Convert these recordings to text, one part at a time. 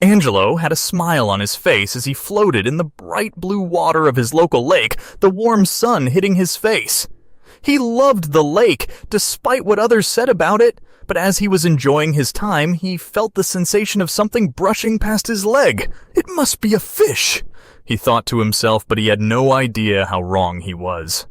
Angelo had a smile on his face as he floated in the bright blue water of his local lake, the warm sun hitting his face. He loved the lake, despite what others said about it, but as he was enjoying his time, he felt the sensation of something brushing past his leg. It must be a fish, he thought to himself, but he had no idea how wrong he was.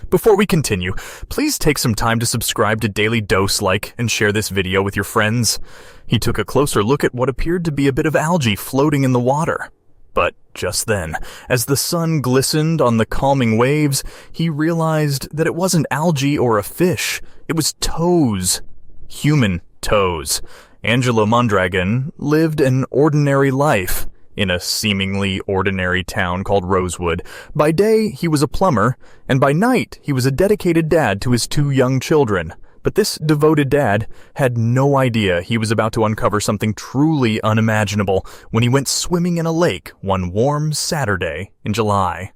Before we continue, please take some time to subscribe to Dailydose, like, and share this video with your friends. He took a closer look at what appeared to be a bit of algae floating in the water. But just then, as the sun glistened on the calming waves, he realized that it wasn't algae or a fish. It was toes. Human toes. Angelo Mondragon lived an ordinary life in a seemingly ordinary town called Rosewood. By day, he was a plumber, and by night, he was a dedicated dad to his 2 young children. But this devoted dad had no idea he was about to uncover something truly unimaginable when he went swimming in a lake one warm Saturday in July.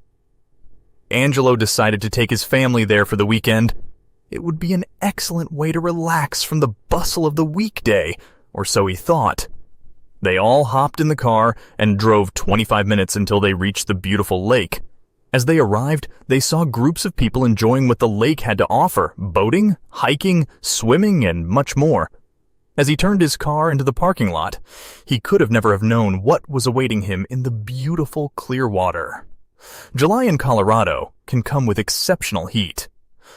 Angelo decided to take his family there for the weekend. It would be an excellent way to relax from the bustle of the weekday, or so he thought. They all hopped in the car and drove 25 minutes until they reached the beautiful lake. As they arrived, they saw groups of people enjoying what the lake had to offer: boating, hiking, swimming, and much more. As he turned his car into the parking lot, he could have never have known what was awaiting him in the beautiful clear water. July in Colorado can come with exceptional heat.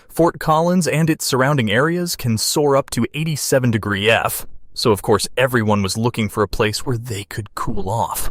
Fort Collins and its surrounding areas can soar up to 87 degree F, so of course everyone was looking for a place where they could cool off.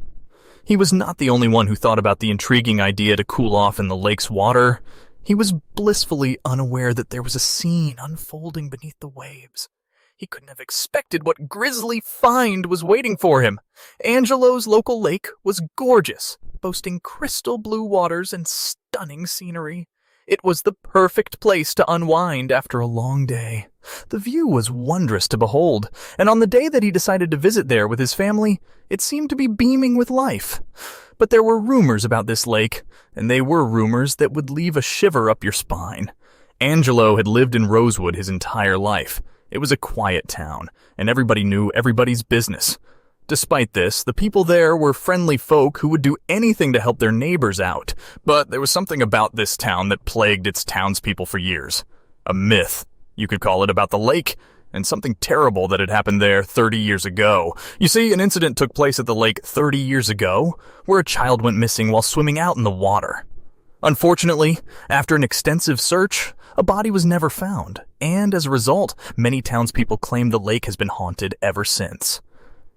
He was not the only one who thought about the intriguing idea to cool off in the lake's water. He was blissfully unaware that there was a scene unfolding beneath the waves. He couldn't have expected what grisly find was waiting for him. Angelo's local lake was gorgeous, boasting crystal blue waters and stunning scenery. It was the perfect place to unwind after a long day. The view was wondrous to behold, and on the day that he decided to visit there with his family, it seemed to be beaming with life. But there were rumors about this lake, and they were rumors that would leave a shiver up your spine. Angelo had lived in Rosewood his entire life. It was a quiet town, and everybody knew everybody's business. Despite this, the people there were friendly folk who would do anything to help their neighbors out. But there was something about this town that plagued its townspeople for years. A myth, you could call it, about the lake, and something terrible that had happened there 30 years ago. You see, an incident took place at the lake 30 years ago, where a child went missing while swimming out in the water. Unfortunately, after an extensive search, a body was never found, and as a result, many townspeople claim the lake has been haunted ever since.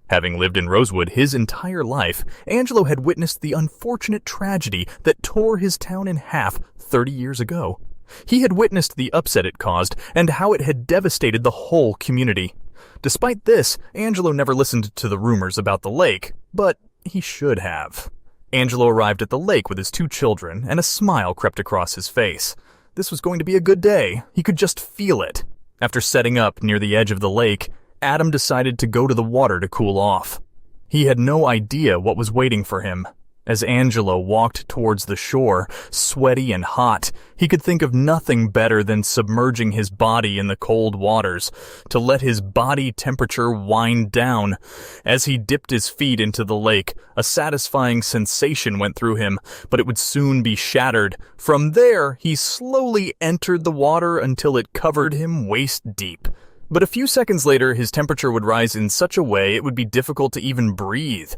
Having lived in Rosewood his entire life, Angelo had witnessed the unfortunate tragedy that tore his town in half 30 years ago. He had witnessed the upset it caused and how it had devastated the whole community. Despite this, Angelo never listened to the rumors about the lake, but he should have. Angelo arrived at the lake with his 2 children, and a smile crept across his face. This was going to be a good day. He could just feel it. After setting up near the edge of the lake, Adam decided to go to the water to cool off. He had no idea what was waiting for him. As Angelo walked towards the shore, sweaty and hot, he could think of nothing better than submerging his body in the cold waters to let his body temperature wind down. As he dipped his feet into the lake, a satisfying sensation went through him, but it would soon be shattered. From there, he slowly entered the water until it covered him waist deep. But a few seconds later, his temperature would rise in such a way it would be difficult to even breathe.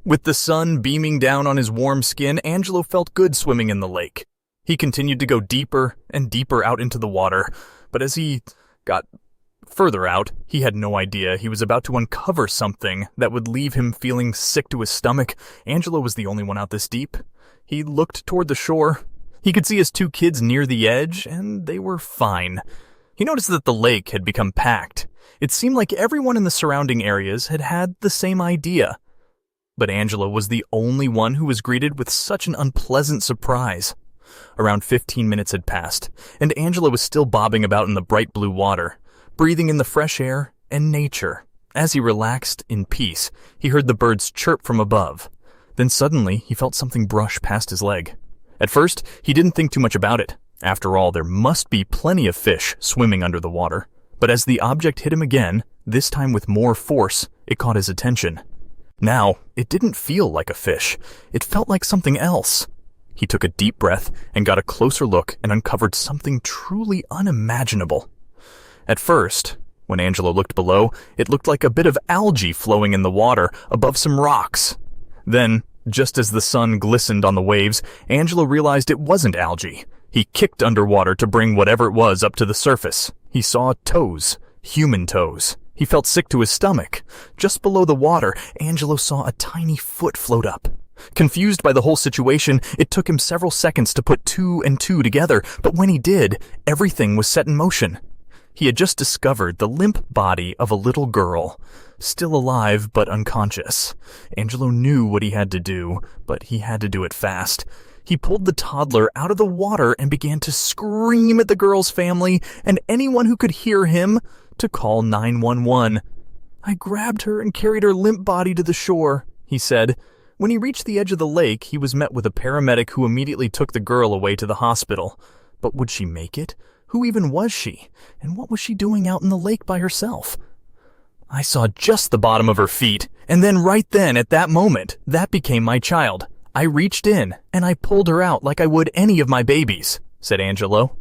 With the sun beaming down on his warm skin, Angelo felt good swimming in the lake. He continued to go deeper and deeper out into the water, but as he got further out, he had no idea he was about to uncover something that would leave him feeling sick to his stomach. Angelo was the only one out this deep. He looked toward the shore. He could see his 2 kids near the edge, and they were fine. He noticed that the lake had become packed. It seemed like everyone in the surrounding areas had had the same idea. But Angelo was the only one who was greeted with such an unpleasant surprise. Around 15 minutes had passed, and Angelo was still bobbing about in the bright blue water, breathing in the fresh air and nature. As he relaxed in peace, he heard the birds chirp from above. Then suddenly, he felt something brush past his leg. At first, he didn't think too much about it. After all, there must be plenty of fish swimming under the water. But as the object hit him again, this time with more force, it caught his attention. Now, it didn't feel like a fish. It felt like something else. He took a deep breath and got a closer look and uncovered something truly unimaginable. At first, when Angelo looked below, it looked like a bit of algae flowing in the water above some rocks. Then, just as the sun glistened on the waves, Angelo realized it wasn't algae. He kicked underwater to bring whatever it was up to the surface. He saw toes, human toes. He felt sick to his stomach. Just below the water, Angelo saw a tiny foot float up. Confused by the whole situation, it took him several seconds to put two and two together, but when he did, everything was set in motion. He had just discovered the limp body of a little girl, still alive but unconscious. Angelo knew what he had to do, but he had to do it fast. He pulled the toddler out of the water and began to scream at the girl's family and anyone who could hear him to call 911. "I grabbed her and carried her limp body to the shore," he said. When he reached the edge of the lake, he was met with a paramedic who immediately took the girl away to the hospital. But would she make it? Who even was she? And what was she doing out in the lake by herself? "I saw just the bottom of her feet, and then right then, at that moment, that became my child. I reached in, and I pulled her out like I would any of my babies," said Angelo.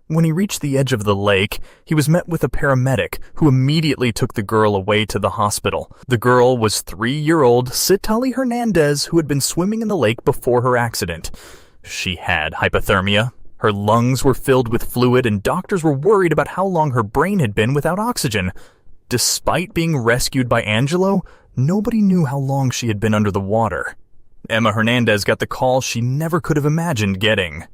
When he reached the edge of the lake, he was met with a paramedic who immediately took the girl away to the hospital. The girl was 3-year-old Citali Hernandez, who had been swimming in the lake before her accident. She had hypothermia. Her lungs were filled with fluid, and doctors were worried about how long her brain had been without oxygen. Despite being rescued by Angelo, nobody knew how long she had been under the water. Emma Hernandez got the call she never could have imagined getting.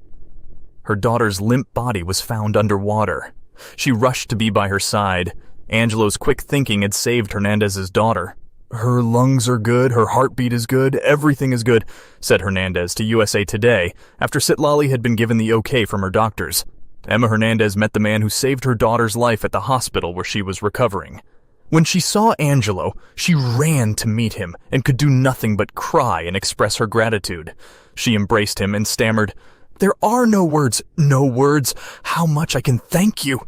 Her daughter's limp body was found underwater. She rushed to be by her side. Angelo's quick thinking had saved Hernandez's daughter. "Her lungs are good, her heartbeat is good, everything is good," said Hernandez to USA Today after Citlali had been given the okay from her doctors. Emma Hernandez met the man who saved her daughter's life at the hospital where she was recovering. When she saw Angelo, she ran to meet him and could do nothing but cry and express her gratitude. She embraced him and stammered, "There are no words, how much I can thank you."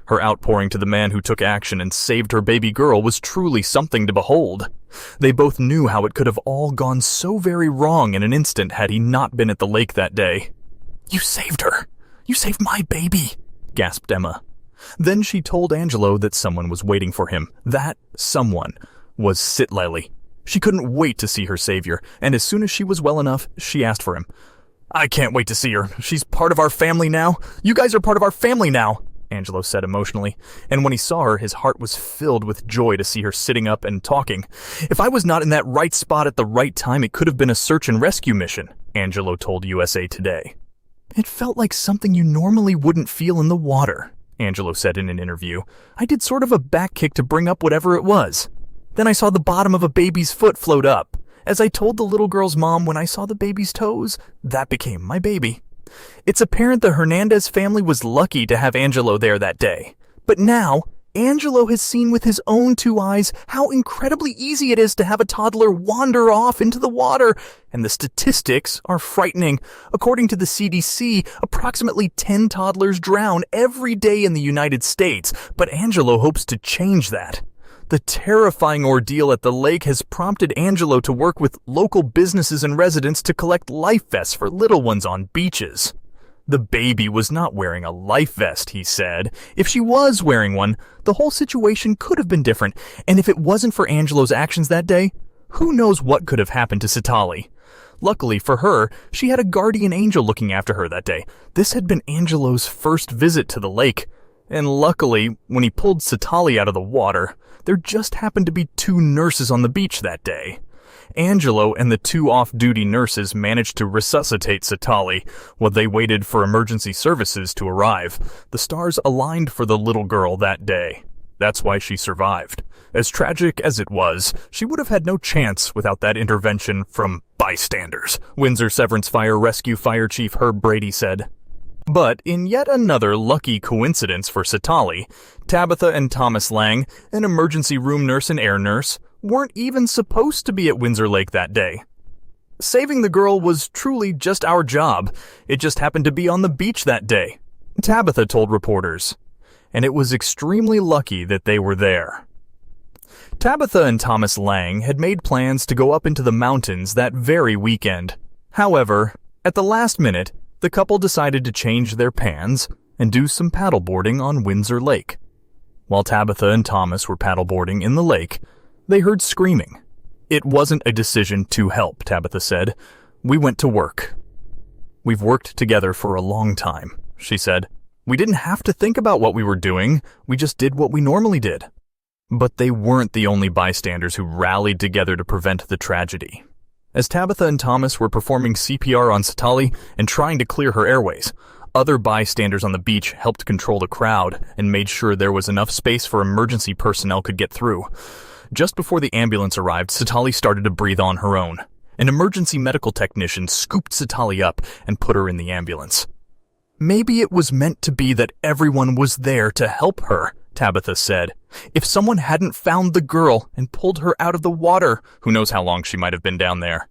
Her outpouring to the man who took action and saved her baby girl was truly something to behold. They both knew how it could have all gone so very wrong in an instant had he not been at the lake that day. "You saved her. You saved my baby," gasped Emma. Then she told Angelo that someone was waiting for him. That someone was Citlali. She couldn't wait to see her savior, and as soon as she was well enough, she asked for him. "I can't wait to see her. She's part of our family now. You guys are part of our family now," Angelo said emotionally, and when he saw her, his heart was filled with joy to see her sitting up and talking. "If I was not in that right spot at the right time, it could have been a search and rescue mission," Angelo told USA Today. "It felt like something you normally wouldn't feel in the water," Angelo said in an interview. "I did sort of a back kick to bring up whatever it was. Then I saw the bottom of a baby's foot float up. As I told the little girl's mom when I saw the baby's toes, that became my baby." It's apparent the Hernandez family was lucky to have Angelo there that day. But now, Angelo has seen with his own 2 eyes how incredibly easy it is to have a toddler wander off into the water, and the statistics are frightening. According to the CDC, approximately 10 toddlers drown every day in the United States, but Angelo hopes to change that. The terrifying ordeal at the lake has prompted Angelo to work with local businesses and residents to collect life vests for little ones on beaches. The baby was not wearing a life vest, he said. If she was wearing one, the whole situation could have been different, and if it wasn't for Angelo's actions that day, who knows what could have happened to Citali. Luckily for her, she had a guardian angel looking after her that day. This had been Angelo's first visit to the lake, and luckily, when he pulled Citali out of the water, there just happened to be 2 nurses on the beach that day. Angelo and the 2 off-duty nurses managed to resuscitate Citali while they waited for emergency services to arrive. The stars aligned for the little girl that day. That's why she survived. As tragic as it was, she would have had no chance without that intervention from bystanders, Windsor Severance Fire Rescue Fire Chief Herb Brady said. But in yet another lucky coincidence for Citali, Tabitha and Thomas Lang, an emergency room nurse and air nurse, weren't even supposed to be at Windsor Lake that day. Saving the girl was truly just our job. It just happened to be on the beach that day, Tabitha told reporters. And it was extremely lucky that they were there. Tabitha and Thomas Lang had made plans to go up into the mountains that very weekend. However, at the last minute, the couple decided to change their plans and do some paddleboarding on Windsor Lake. While Tabitha and Thomas were paddleboarding in the lake, they heard screaming. It wasn't a decision to help, Tabitha said. We went to work. We've worked together for a long time, she said. We didn't have to think about what we were doing. We just did what we normally did. But they weren't the only bystanders who rallied together to prevent the tragedy. As Tabitha and Thomas were performing CPR on Satali and trying to clear her airways, other bystanders on the beach helped control the crowd and made sure there was enough space for emergency personnel could get through. Just before the ambulance arrived, Satali started to breathe on her own. An emergency medical technician scooped Satali up and put her in the ambulance. Maybe it was meant to be that everyone was there to help her, Tabitha said. If someone hadn't found the girl and pulled her out of the water, who knows how long she might have been down there.